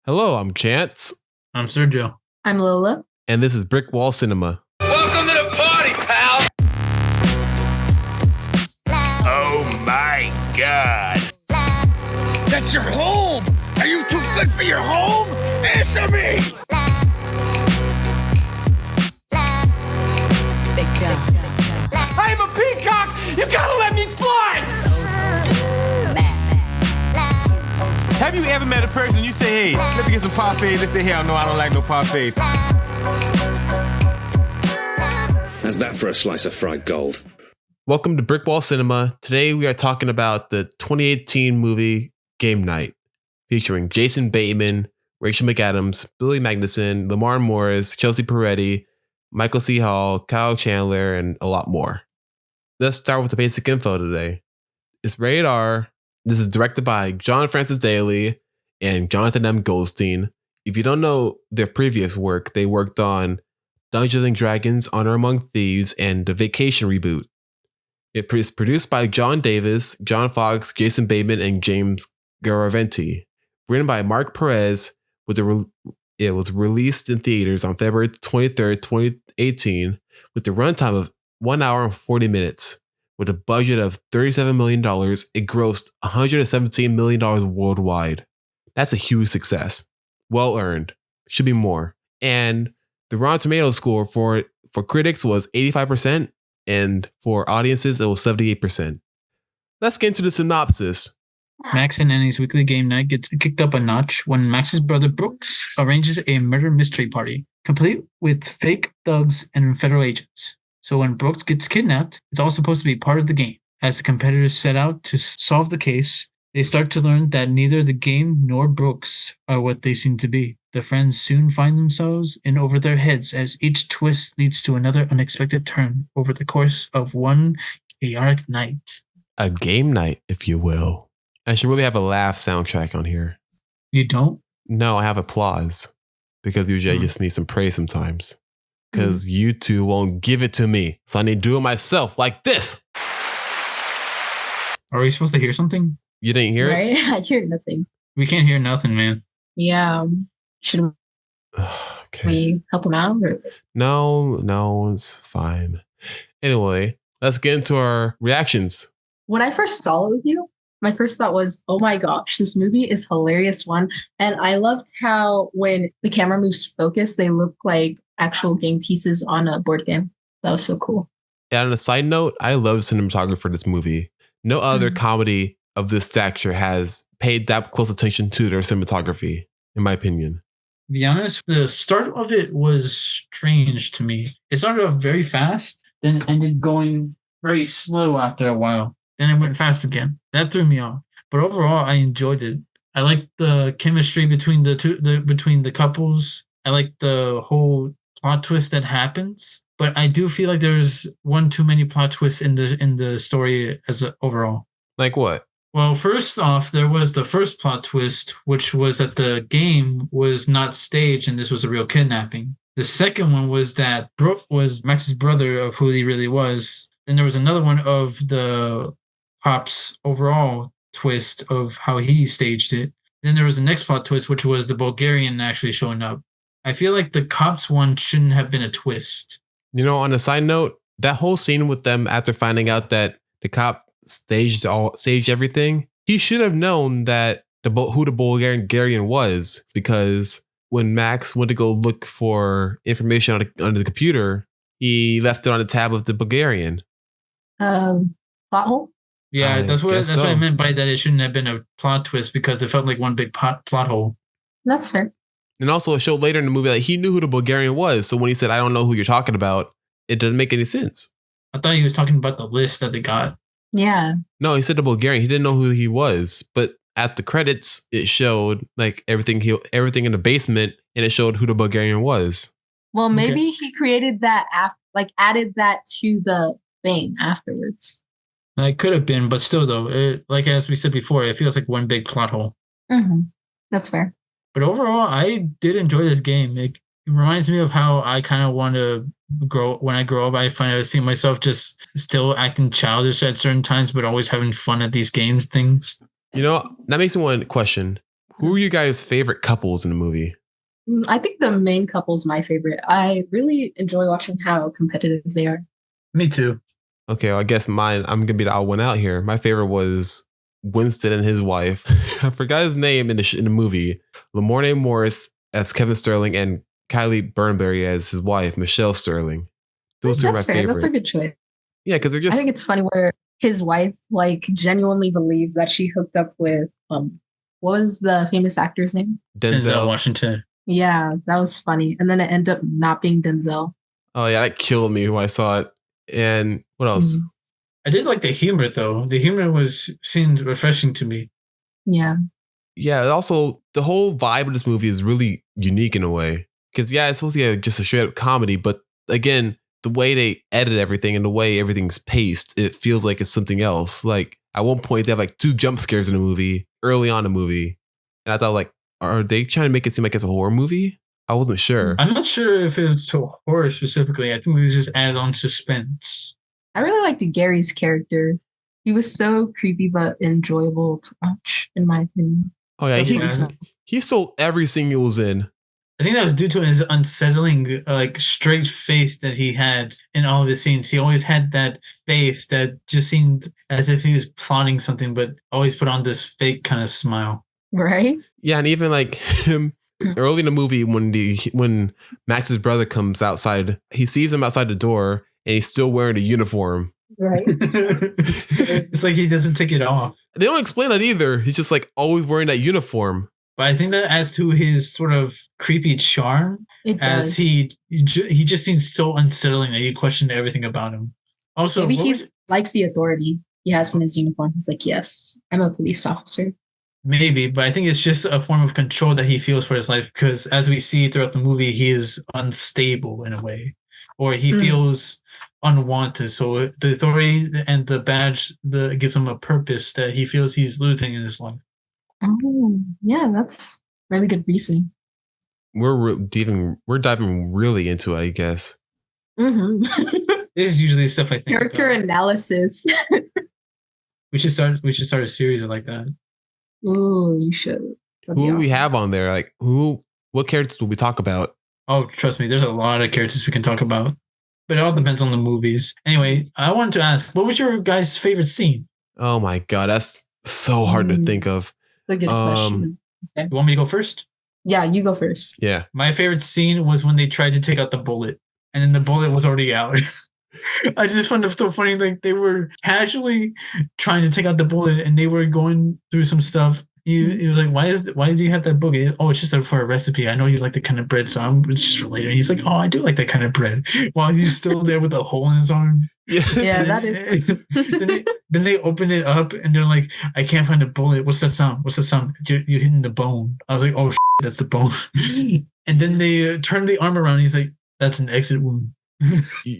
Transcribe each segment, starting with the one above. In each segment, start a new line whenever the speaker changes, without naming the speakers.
Hello, I'm Chance.
I'm Sergio.
I'm Lola.
And this is Brick Wall Cinema.
Welcome to the party, pal! Oh my God. That's your home! Are you too good for your home? Answer me! I'm a peacock! You gotta let me fly!
Have you ever met a person you say, hey, let me get some parfait? They say, hell no, I don't like no parfait.
How's that for a slice of fried gold?
Welcome to Brick Wall Cinema. Today we are talking about the 2018 movie Game Night, featuring Jason Bateman, Rachel McAdams, Billy Magnuson, Lamar Morris, Chelsea Peretti, Michael C. Hall, Kyle Chandler, and a lot more. Let's start with the basic info today. It's rated R. This is directed by John Francis Daly and Jonathan M. Goldstein. If you don't know their previous work, they worked on Dungeons and Dragons, Honor Among Thieves, and The Vacation reboot. It is produced by John Davis, John Fox, Jason Bateman, and James Garaventi. Written by Mark Perez. It was released in theaters on February 23rd, 2018, with the runtime of 1 hour and 40 minutes. With a budget of $37 million, it grossed $117 million worldwide. That's a huge success. Well earned. Should be more. And the Rotten Tomatoes score for critics was 85%, and for audiences, it was 78%. Let's get into the synopsis.
Max and Annie's weekly game night gets kicked up a notch when Max's brother Brooks arranges a murder mystery party, complete with fake thugs and federal agents. So when Brooks gets kidnapped, it's all supposed to be part of the game. As the competitors set out to solve the case, they start to learn that neither the game nor Brooks are what they seem to be. The friends soon find themselves in over their heads as each twist leads to another unexpected turn over the course of one chaotic night.
A game night, if you will. I should really have a laugh soundtrack on here.
You don't?
No, I have applause. Because usually I just need some praise sometimes. Because you two won't give it to me. So I need to do it myself like this.
Are we supposed to hear something?
You didn't hear
Right?
it?
I hear nothing.
We can't hear nothing, man.
Yeah. Should
Okay.
we help him out? Or?
No, it's fine. Anyway, let's get into our reactions.
When I first saw it with you, my first thought was, oh my gosh, this movie is hilarious one. And I loved how when the camera moves focus, they look like actual game pieces on a board game. That was so cool.
And on a side note, I love the cinematography for this movie. No other comedy of this stature has paid that close attention to their cinematography, in my opinion.
To be honest, the start of it was strange to me. It started off very fast, then ended going very slow after a while. Then it went fast again. That threw me off. But overall, I enjoyed it. I liked the chemistry between between the couples. I like the whole plot twist that happens. But I do feel like there's one too many plot twists in the story overall.
Like what?
Well, first off, there was the first plot twist, which was that the game was not staged and this was a real kidnapping. The second one was that Brooke was Max's brother of who he really was. Then there was another one of the Pop's overall twist of how he staged it. Then there was the next plot twist, which was the Bulgarian actually showing up. I feel like the cops one shouldn't have been a twist.
You know, on a side note, that whole scene with them after finding out that the cop staged everything, he should have known that who the Bulgarian was, because when Max went to go look for information on the computer, he left it on the tab of the Bulgarian.
Plot hole?
Yeah, that's what I meant by that. It shouldn't have been a plot twist because it felt like one big plot hole.
That's fair.
And also it showed later in the movie that he knew who the Bulgarian was. So when he said, I don't know who you're talking about, it doesn't make any sense.
I thought he was talking about the list that they got.
Yeah.
No, he said the Bulgarian. He didn't know who he was. But at the credits, it showed like everything in the basement, and it showed who the Bulgarian was.
Well, maybe he created that, added that to the thing afterwards.
It could have been, but still, though, like as we said before, it feels like one big plot hole.
Mm-hmm. That's fair.
But overall, I did enjoy this game. It reminds me of how I kind of want to grow. When I grow up, I find I see myself just still acting childish at certain times, but always having fun at these games things.
You know, that makes me want to question, Who are you guys' favorite couples in the movie?
I think the main couple's my favorite. I really enjoy watching how competitive they are.
Me too.
Okay, well, I guess mine, I'm going to be the odd one out here. My favorite was Winston and his wife. I forgot his name in the movie. Lamorne Morris as Kevin Sterling and Kylie Burnberry as his wife, Michelle Sterling. Those two are my
That's fair.
favorite.
That's a good choice.
Yeah, because they're just...
I think it's funny where his wife like genuinely believes that she hooked up with what was the famous actor's name?
Denzel Washington.
Yeah, that was funny. And then it ended up not being Denzel.
Oh yeah, that killed me when I saw it. And what else?
I did like the humor though. The humor seemed refreshing to me.
Yeah.
Yeah, also the whole vibe of this movie is really unique in a way. Because yeah, it's supposed to be just a straight up comedy, but again, the way they edit everything and the way everything's paced, it feels like it's something else. Like at one point they have like 2 jump scares in the movie early on in the movie. And I thought like, are they trying to make it seem like it's a horror movie? I wasn't sure.
I'm not sure if it's to horror specifically. I think we just added on suspense.
I really liked Gary's character. He was so creepy but enjoyable to watch, in my opinion.
Oh yeah,
Yeah.
he stole every scene he was in.
I think that was due to his unsettling, straight face that he had in all of his scenes. He always had that face that just seemed as if he was plotting something, but always put on this fake kind of smile.
Right?
Yeah, and even like him early in the movie when Max's brother comes outside, he sees him outside the door and he's still wearing a uniform.
Right.
It's like he doesn't take it off.
They don't explain that either. He's just like always wearing that uniform.
But I think that adds to his sort of creepy charm,
It
as
does.
he just seems so unsettling that you question everything about him. Also,
Maybe
what
he
was-
likes the authority he has in his uniform. He's like, yes, I'm a police officer.
maybe, but I think it's just a form of control that he feels for his life because, as we see throughout the movie, he is unstable in a way, or he feels unwanted. So the authority and the badge gives him a purpose that he feels he's losing in his life.
Oh, yeah, that's really good reasoning.
We're diving really into it, I guess.
Mm-hmm.
This is usually stuff I think
Character
about.
analysis.
We should start a series like that.
Ooh, you should. That'd be
Who we
awesome.
have on there? Like what characters will we talk about?
Oh, trust me, there's a lot of characters we can talk about, but it all depends on the movies. Anyway, I wanted to ask, what was your guys' favorite scene?
Oh my god, that's so hard to think of.
That's a good question.
You want me to go first?
Yeah, you go first.
Yeah.
My favorite scene was when they tried to take out the bullet, and then the bullet was already out. I just found it so funny. Like they were casually trying to take out the bullet, and they were going through some stuff. He was like, "Why do you have that book?" Oh, it's just for a recipe. I know you like the kind of bread, so it's just for later. He's like, "Oh, I do like that kind of bread." While he's still there with a hole in his arm.
Yeah.
Yeah, that is.
then they open it up and they're like, "I can't find a bullet. What's that sound? What's that sound? You're hitting the bone." I was like, "Oh, that's the bone." And then they turn the arm around. And he's like, "That's an exit wound."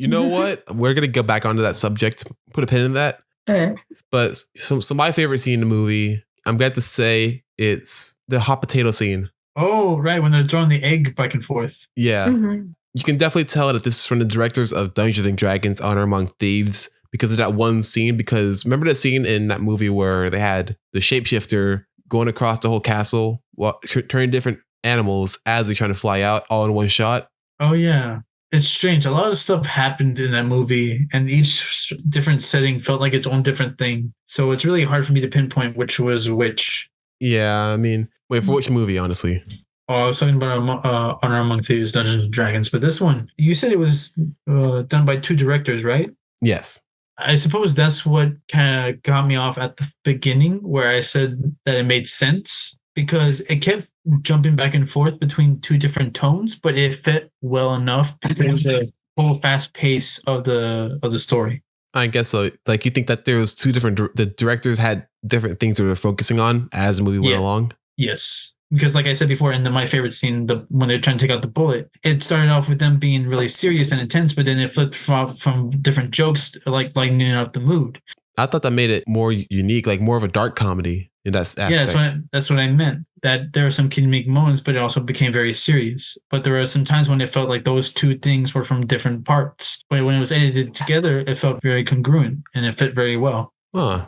You know what? We're gonna go back onto that subject. Put a pin in that.
Okay.
But so my favorite scene in the movie, I'm glad to say it's the hot potato scene.
Oh, right. When they're throwing the egg back and forth.
Yeah.
Mhm.
You can definitely tell that this is from the directors of Dungeons and Dragons Honor Among Thieves because of that one scene. Because remember that scene in that movie where they had the shapeshifter going across the whole castle while turning different animals as they're trying to fly out all in one shot?
Oh, yeah. It's strange. A lot of stuff happened in that movie, and each different setting felt like its own different thing. So it's really hard for me to pinpoint which was which.
Yeah, I mean, wait, for which movie, honestly?
Oh, I was talking about Honor Among Thieves, Dungeons and Dragons, but this one, you said it was done by 2 directors, right?
Yes.
I suppose that's what kind of got me off at the beginning, where I said that it made sense because it kept jumping back and forth between 2 different tones, but it fit well enough because the whole fast pace of the story.
I guess so. Like, you think that there was 2 different, the directors had different things they were focusing on as the movie went
Yeah.
along?
Yes. Because like I said before, in my favorite scene, when they're trying to take out the bullet, it started off with them being really serious and intense, but then it flipped from different jokes, like lightening up the mood.
I thought that made it more unique, like more of a dark comedy in that aspect.
Yeah, that's what I meant. That there were some comedic moments, but it also became very serious. But there were some times when it felt like those 2 things were from different parts. But when it was edited together, it felt very congruent and it fit very well.
Huh.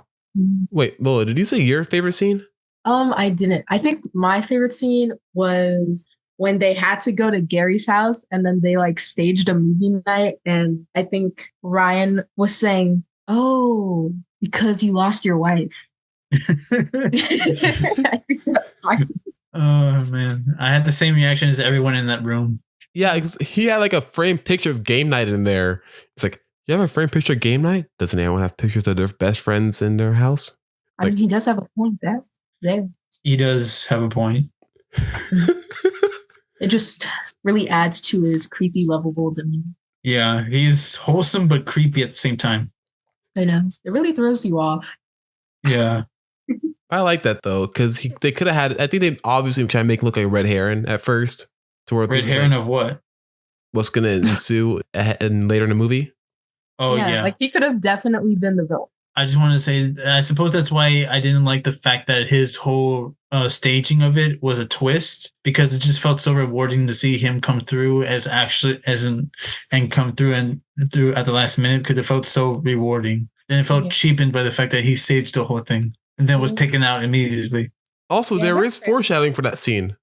Wait, Lola, did you say your favorite scene?
I didn't. I think my favorite scene was when they had to go to Gary's house and then they like staged a movie night. And I think Ryan was saying, "Oh, because you lost your wife." I think that's my.
Oh man, I had the same reaction as everyone in that room.
Yeah, 'cause he had like a framed picture of game night in there. It's like, you have a framed picture of game night? Doesn't anyone have pictures of their best friends in their house?
I mean, he does have a point. That's there.
He does have a point.
It just really adds to his creepy, lovable demeanor.
Yeah, he's wholesome but creepy at the same time.
I know. It really throws you off.
Yeah.
I like that though, because they could have had. I think they obviously try to make him look like Red Herring at first, to where
Red
people
Herring
like,
of what?
what's going to ensue and later in the movie.
Oh yeah.
Like he could have definitely been the villain.
I just want to say, I suppose that's why I didn't like the fact that his whole staging of it was a twist, because it just felt so rewarding to see him come through and come through at the last minute, because it felt so rewarding. Then it felt cheapened by the fact that he staged the whole thing and then was taken out immediately.
Also, there is foreshadowing for that scene.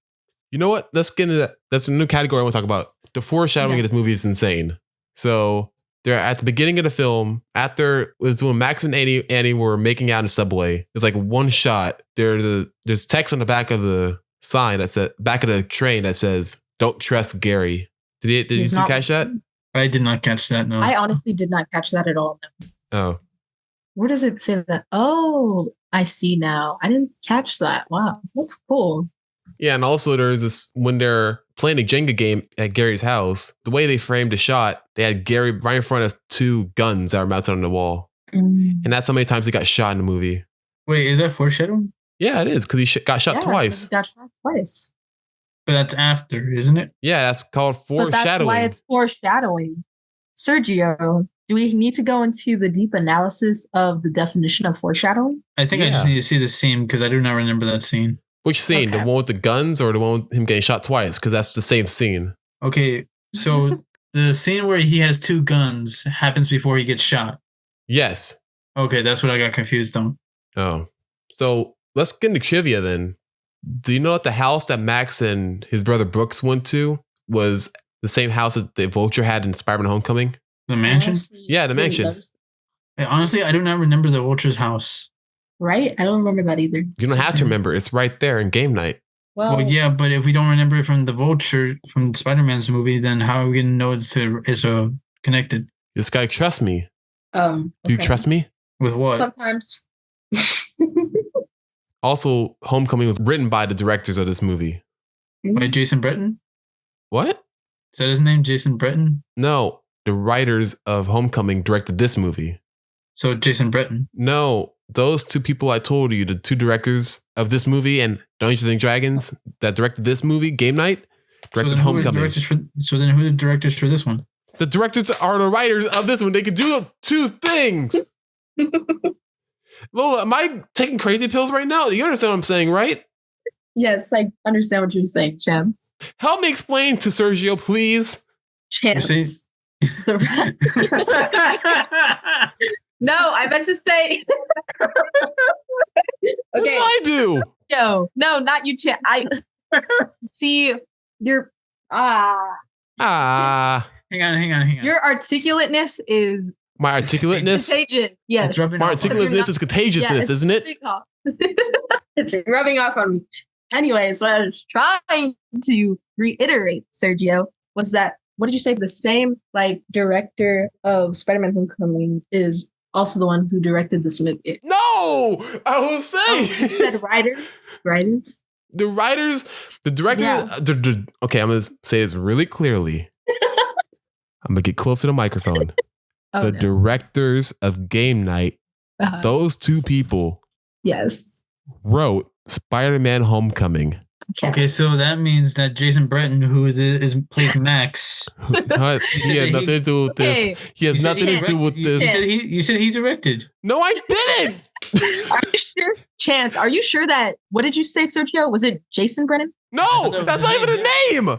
You know what? Let's get into that. That's a new category I want to talk about. The foreshadowing in this movie is insane. So they're at the beginning of the film, after was when Max and Annie were making out in the subway. It's like one shot. There's text on the back of the sign that said, back of the train that says, "Don't trust Gary." Did you catch that?
I did not catch that. No,
I honestly did not catch that at all.
Oh,
where does it say that? Oh, I see now. I didn't catch that. Wow, that's cool.
yeah, and also there's this when they're playing a Jenga game at Gary's house. The way they framed the shot, they had Gary right in front of two guns that were mounted on the wall, and that's how many times he got shot in the movie.
Wait, is that foreshadowing?
Yeah, it is, because he got shot twice.
He got shot twice.
But that's after, isn't it?
Yeah, that's called foreshadowing.
But that's why it's foreshadowing. Sergio, do we need to go into the deep analysis of the definition of foreshadowing?
I think I just need to see the scene, because I do not remember that scene.
Which scene?
Okay.
The one with the guns or the one with him getting shot twice? Because that's the same scene.
Okay, so the scene where he has two guns happens before he gets shot.
Yes.
Okay, that's what I got confused on.
Oh. So let's get into trivia then. Do you know that the house that Max and his brother Brooks went to was the same house that the Vulture had in Spider-Man Homecoming?
The mansion?
Yeah, the mansion.
Honestly, I do not remember the Vulture's house.
Right? I don't remember that either.
You don't have to remember. It's right there in game night.
Well, yeah, but if we don't remember it from the Vulture, from Spider-Man's movie, then how are we going to know it's connected?
This guy trusts me.
Do
you trust me?
With what?
Sometimes.
Also, Homecoming was written by the directors of this movie.
By Jason Breton?
What?
Is that his name, Jason Breton?
No, the writers of Homecoming directed this movie.
So Jason Breton?
No, those two people I told you, the two directors of this movie and Dungeons and Dragons that directed this movie, Game Night, directed Homecoming.
So then who are the directors for this one?
The directors are the writers of this one. They could do two things. Lola, am I taking crazy pills right now? You understand what I'm saying, right?
Yes, I understand what you're saying, Chance.
Help me explain to Sergio, please.
Chance. No, I meant to say. Okay.
What did I do?
No, not you, Chance. I see. You're
Hang on.
Your articulateness is
my articulateness.
Contagious. Yes.
My articulateness is contagiousness, isn't it?
It's rubbing off on me. Anyways, what I was trying to reiterate, Sergio, was that what did you say? The same director of Spider-Man Homecoming is also the one who directed this movie.
No, I was saying.
You said writers.
The writers, the director. Yeah. Okay, I'm gonna say this really clearly. I'm gonna get close to the microphone. Directors of Game Night, those two people,
yes,
wrote Spider-Man Homecoming.
Okay, so that means that Jason Breton, who plays Max,
he has nothing to do with this.
Hey,
he has nothing to do with this.
You said he directed.
No, I didn't.
Are you sure? Chance, are you sure that? What did you say, Sergio? Was it Jason Brennan?
No, that's not even a name.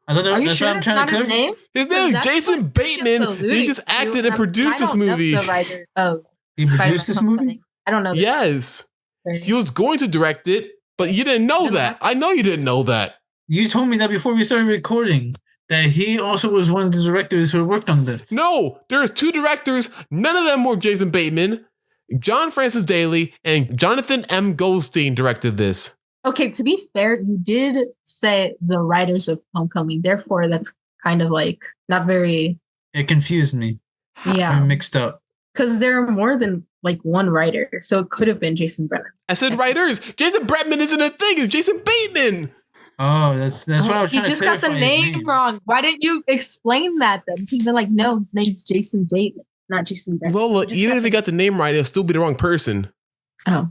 I thought
are you sure that's not his name?
His name is Jason Bateman. He just acted and produced this movie.
He produced this movie?
I don't know.
Yes. He was going to direct it, but you didn't know that. I know you didn't know that.
You told me that before we started recording, that he also was one of the directors who worked on this.
No, there's 2 directors. None of them were Jason Bateman. John Francis Daley and Jonathan M. Goldstein directed this.
Okay, to be fair, you did say the writers of Homecoming. Therefore, that's kind of like not very.
It confused me.
Yeah.
I'm mixed up.
Because there are more than like one writer. So it could have been Jason Bretman.
I said writers. Jason Bretman isn't a thing. It's Jason Bateman.
Oh, that's what I was trying to clarify.
You just got the name wrong. Why didn't you explain that then? He's been like, no, his name's Jason Bateman, not Jason Bretman.
Lola, even if he got the name right, it'll still be the wrong person.
Oh.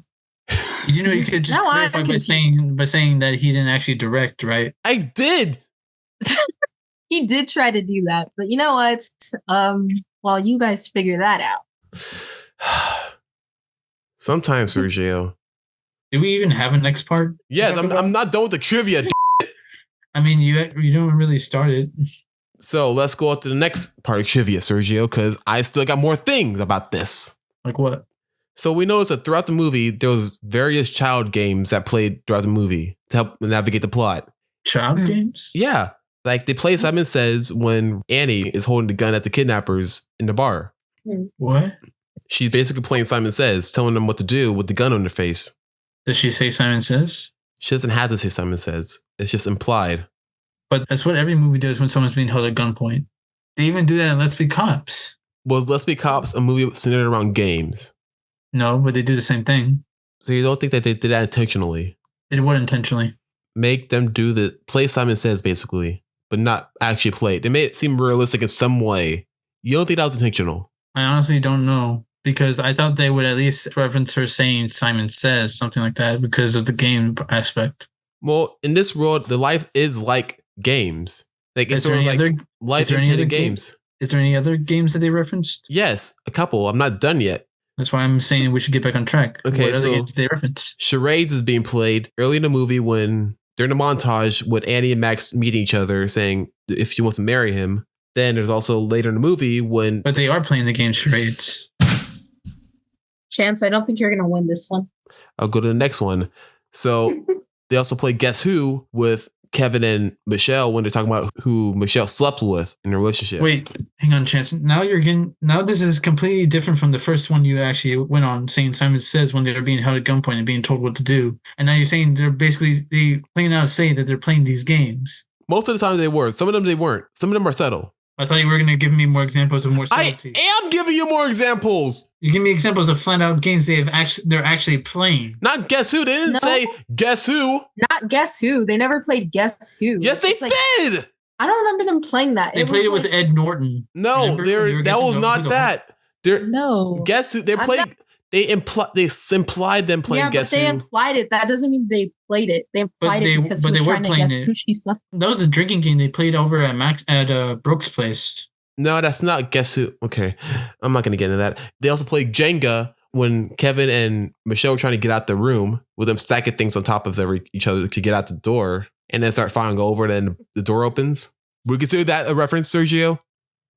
You know, you could just clarify by saying that he didn't actually direct, right?
I did.
He did try to do that, but you know what? While you guys figure that out.
Sometimes, Sergio.
Do we even have a next part?
Yes, I'm not done with the trivia.
I mean, you don't really start it.
So let's go on to the next part of trivia, Sergio, because I still got more things about this.
Like what?
So we noticed that throughout the movie, there was various child games that played throughout the movie to help navigate the plot.
Child games?
Yeah. Like they play Simon Says when Annie is holding the gun at the kidnappers in the bar.
What?
She's basically playing Simon Says, telling them what to do with the gun on their face.
Does she say Simon Says?
She doesn't have to say Simon Says. It's just implied.
But that's what every movie does when someone's being held at gunpoint. They even do that in Let's Be Cops.
Was Let's Be Cops a movie centered around games?
No, but they do the same thing.
So you don't think that they did that intentionally?
They did what intentionally?
Make them play Simon Says basically, but not actually play it. They made it seem realistic in some way. You don't think that was intentional?
I honestly don't know, because I thought they would at least reference her saying Simon Says, something like that, because of the game aspect.
Well, in this world, the life is like games. Like it's sort of like life imitated games.
Is there any other games that they referenced?
Yes, a couple. I'm not done yet.
That's why I'm saying we should get back on track.
Okay,
what other
so
games did they reference?
Charades is being played early in the movie when they're in a montage with Annie and Max meeting each other, saying if she wants to marry him. Then there's also later in the movie when...
But they are playing the game Charades.
Chance, I don't think you're going to win this one.
I'll go to the next one. So they also play Guess Who with Kevin and Michelle when they're talking about who Michelle slept with in a relationship.
Wait, hang on, Chance. Now this is completely different from the first one you actually went on, saying Simon Says when they're being held at gunpoint and being told what to do. And now you're saying they plain out say that they're playing these games.
Most of the time they were. Some of them they weren't. Some of them are subtle.
I thought you were going to give me more examples of more subtlety.
I am giving you more examples.
You give me examples of flat out games they're actually playing.
Not Guess Who. They didn't say Guess Who.
Not Guess Who. They never played Guess Who.
Yes, they did.
I don't remember them playing that.
They played it with Ed Norton.
No, that was not that.
No.
Guess Who? They played. They implied them playing Guess Who.
Yeah, but they implied it. That doesn't mean they played it. They implied it because he was trying to guess who she slept with.
That was the drinking game they played over at Brooks' place.
No, that's not Guess Who. Okay, I'm not going to get into that. They also played Jenga when Kevin and Michelle were trying to get out the room with them stacking things on top of each other to get out the door, and then start firing over it, and the door opens. Would you consider that a reference, Sergio?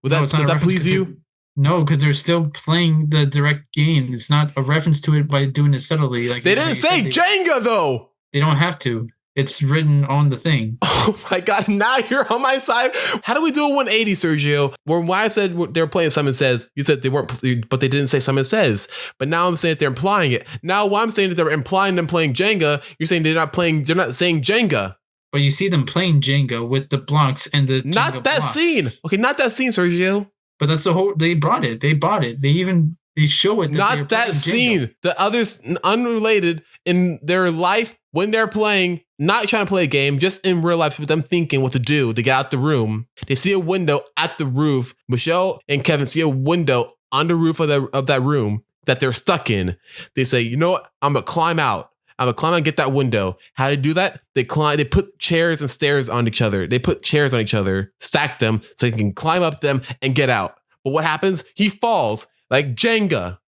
Does that please you?
No, because they're still playing the direct game. It's not a reference to it by doing it subtly. Like
they didn't say Jenga though.
They don't have to. It's written on the thing.
Oh my God, now you're on my side. How do we do a 180, Sergio? When I said they're playing Simon Says, you said they weren't, but they didn't say Simon Says. But now I'm saying that they're implying it. Now when I'm saying that they're implying them playing Jenga, you're saying they're not saying Jenga.
But you see them playing Jenga with the blocks and the
Not
Jenga
that
blocks.
scene. Okay, not that scene, Sergio.
But that's the whole, they bought it. They show it.
Not that scene. The others unrelated in their life when they're playing, not trying to play a game, just in real life with them thinking what to do to get out the room. They see a window at the roof. Michelle and Kevin see a window on the roof of that room that they're stuck in. They say, you know what? I'm going to climb out. I'm going to climb out and get that window. How do they do that? They put chairs and stairs on each other. They put chairs on each other, stack them so they can climb up them and get out. But what happens? He falls like Jenga.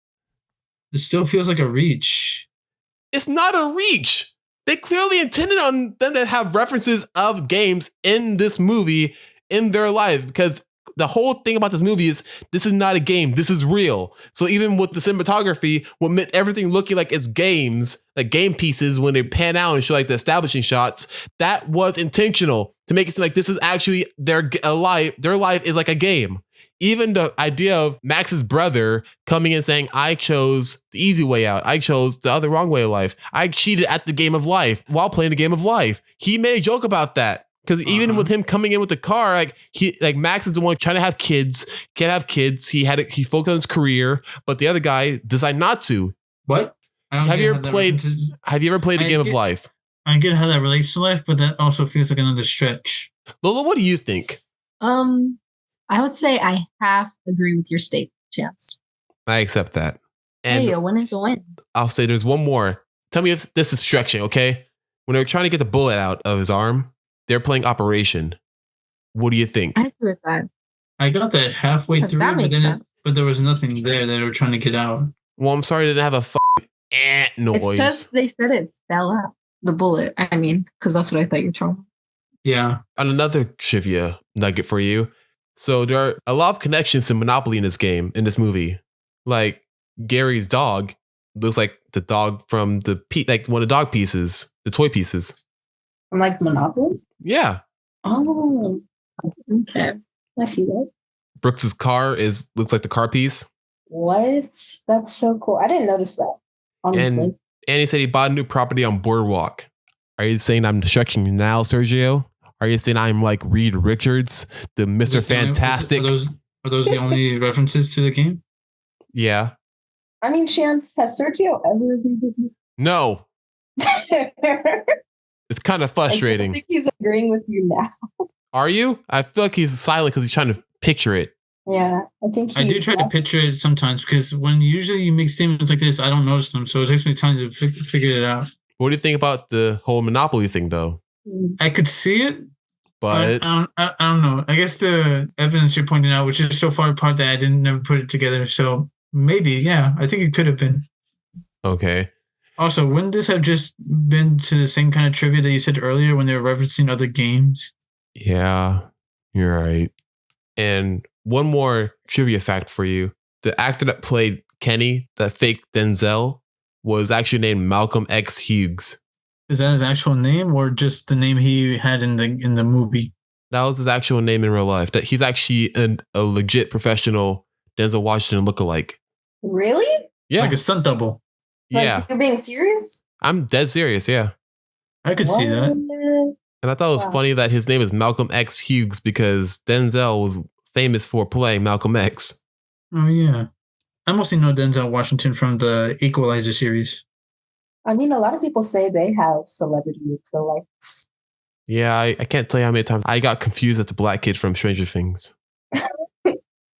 It still feels like a reach.
It's not a reach. They clearly intended on them to have references of games in this movie in their life because the whole thing about this movie is this is not a game. This is real. So even with the cinematography, what meant everything looking like it's games, like game pieces, when they pan out and show like the establishing shots, that was intentional to make it seem like this is actually their life. Their life is like a game. Even the idea of Max's brother coming in saying, I chose the easy way out. I chose the other wrong way of life. I cheated at the game of life while playing the game of life. He made a joke about that. Because even with him coming in with the car, like Max is the one trying to have kids, can't have kids. He focused on his career, but the other guy decided not to.
What?
Have you ever played a game of life?
I get how that relates to life, but that also feels like another stretch.
Lola, what do you think?
I would say I half agree with your statement, Chance.
I accept that. And
hey, a win is a win.
I'll say there's one more. Tell me if this is stretching, okay? When they're trying to get the bullet out of his arm, they're playing Operation. What do you think?
I agree with that.
I got that halfway through,
That makes sense.
but there was nothing there that they were trying to get out.
Well, I'm sorry they didn't have a noise.
It's because they said it fell out. The bullet. I mean, because that's what I thought you were talking about.
Yeah.
On another trivia nugget for you. So there are a lot of connections to Monopoly in this movie. Like Gary's dog looks like the dog from like one of the dog pieces, the toy pieces.
From like Monopoly?
Yeah.
Oh, okay. I see that.
Brooks's car looks like the car piece.
What? That's so cool. I didn't notice that, honestly.
And he said he bought a new property on Boardwalk. Are you saying I'm stretching you now, Sergio? Are you saying I'm like Reed Richards, the Mr. Fantastic?
Are those the only references to the game?
Yeah.
I mean, Chance, has Sergio ever agreed with you?
No. It's kind of frustrating.
I think he's agreeing with you now.
Are you? I feel like he's silent because he's trying to picture it.
Yeah, I think
I do try to picture it sometimes because when usually you make statements like this, I don't notice them. So it takes me time to figure it out.
What do you think about the whole Monopoly thing, though?
I could see it,
but
I don't know. I guess the evidence you're pointing out, which is so far apart that I didn't never put it together. So maybe, yeah, I think it could have been.
Okay.
Also, wouldn't this have just been to the same kind of trivia that you said earlier when they were referencing other games?
Yeah, you're right. And one more trivia fact for you. The actor that played Kenny, that fake Denzel, was actually named Malcolm X Hughes.
Is that his actual name or just the name he had in the movie?
That was his actual name in real life. That he's actually a legit professional Denzel Washington lookalike.
Really?
Yeah.
Like a stunt double.
Yeah.
Like, you're being serious?
I'm dead serious, yeah.
I could see that.
And I thought it was funny that his name is Malcolm X Hughes because Denzel was famous for playing Malcolm X.
Oh, yeah. I mostly know Denzel Washington from the Equalizer series.
I mean, a lot of people say they have celebrity lookalikes.
Yeah, I can't tell you how many times I got confused as the black kid from Stranger Things.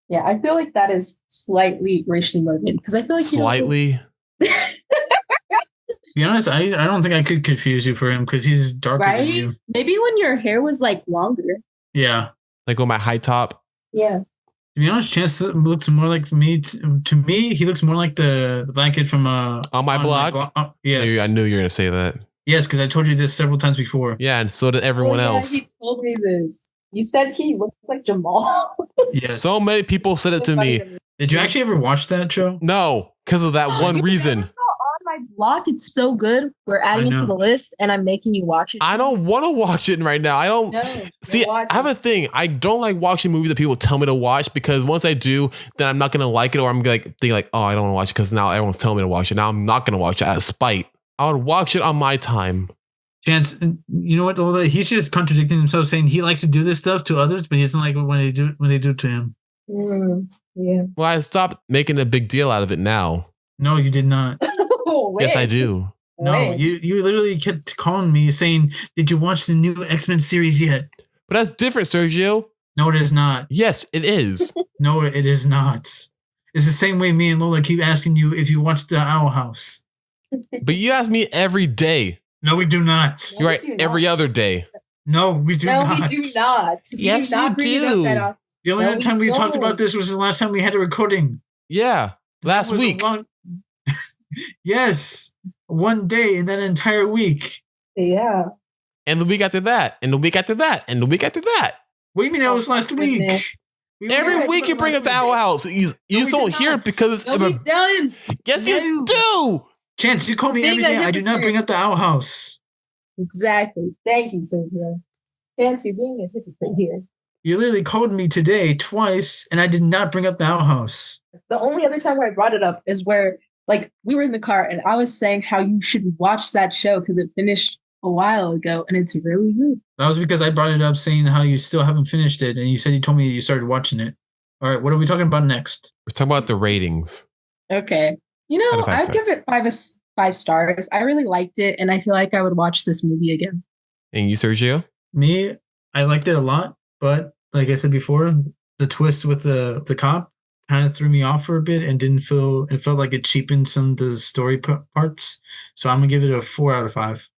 Yeah, I feel like that is slightly racially motivated because I feel like
slightly.
To be honest, I don't think I could confuse you for him because he's darker than you.
Maybe when your hair was like longer.
Yeah.
Like on my high top.
Yeah.
To be honest, Chance looks more like me. To me, he looks more like the black kid from
On My Block.
Yes,
I knew you were gonna say that.
Yes, because I told you this several times before.
Yeah, and so did everyone else.
He told me this. You said he looked like Jamal.
Yes.
So many people said it to me.
Did you actually ever watch that show?
No, because of that one reason.
On My Block, it's so good. We're adding it to the list, and I'm making you watch it.
I don't want to watch it right now. I don't see. I have a thing. I don't like watching movies that people tell me to watch because once I do, then I'm not gonna like it, or I'm gonna think like, oh, I don't want to watch it because now everyone's telling me to watch it. Now I'm not gonna watch it out of spite. I would watch it on my time.
Chance, you know what? He's just contradicting himself, saying he likes to do this stuff to others, but he doesn't like it when they do it to him.
Yeah.
Well, I stopped making a big deal out of it now.
No, you did not.
Yes, I do.
No, you literally kept calling me saying, "Did you watch the new X-Men series yet?"
But that's different, Sergio.
No, it is not.
Yes, it is.
No, it is not. It's the same way me and Lola keep asking you if you watched the Owl House.
But you ask me every day.
No, we do not.
You're right. Every other day.
No, we do not.
No, we do not.
Yes, you do.
The only other time we talked about this was the last time we had a recording.
Yeah, last week.
Yes, one day in that entire week.
Yeah.
And the week after that, and the week after that, and the week after that.
What do you mean that was last week?
Every week you bring up the Owl House. You just don't hear it because
No, we don't.
yes, you do.
Chance, you call me every day. I do not bring up the Owl House.
Exactly. Thank you, Sergio. Chance, you're being a hypocrite here.
You literally called me today twice, and I did not bring up the Owl House.
The only other time where I brought it up is where, like, we were in the car and I was saying how you should watch that show because it finished a while ago and it's really good.
That was because I brought it up saying how you still haven't finished it, and you said you told me you started watching it. All right, what are we talking about next?
We're talking about the ratings.
Okay. You
Out
know,
of 5
I'd give
stars.
it 5 stars. I really liked it and I feel like I would watch this movie again.
And you, Sergio?
Me, I liked it a lot, but like I said before, the twist with the cop kind of threw me off for a bit and it felt like it cheapened some of the story parts. So I'm gonna give it a 4 out of 5.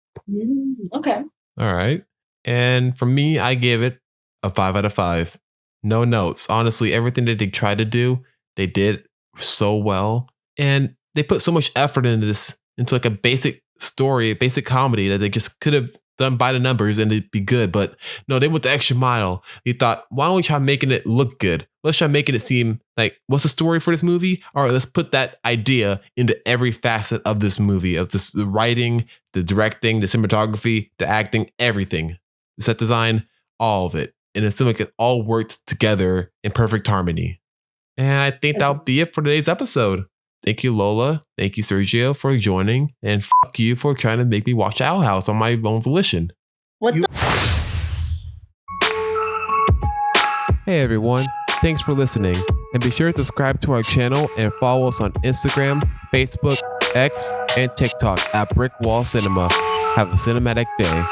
Okay.
All right. And for me, I give it a 5 out of 5. No notes. Honestly, everything that they tried to do, they did so well. And they put so much effort into this, into like a basic story, a basic comedy that they just could have done by the numbers and it'd be good. But no, they went the extra mile. They thought, why don't we try making it look good? Let's try making it seem like, what's the story for this movie? All right, let's put that idea into every facet of this movie, of this, the writing, the directing, the cinematography, the acting, everything, the set design, all of it. And it seemed like it all worked together in perfect harmony. And I think that'll be it for today's episode. Thank you, Lola. Thank you, Sergio, for joining. And fuck you for trying to make me watch Owl House on my own volition. Hey, everyone. Thanks for listening. And be sure to subscribe to our channel and follow us on Instagram, Facebook, X, and TikTok at Brick Wall Cinema. Have a cinematic day.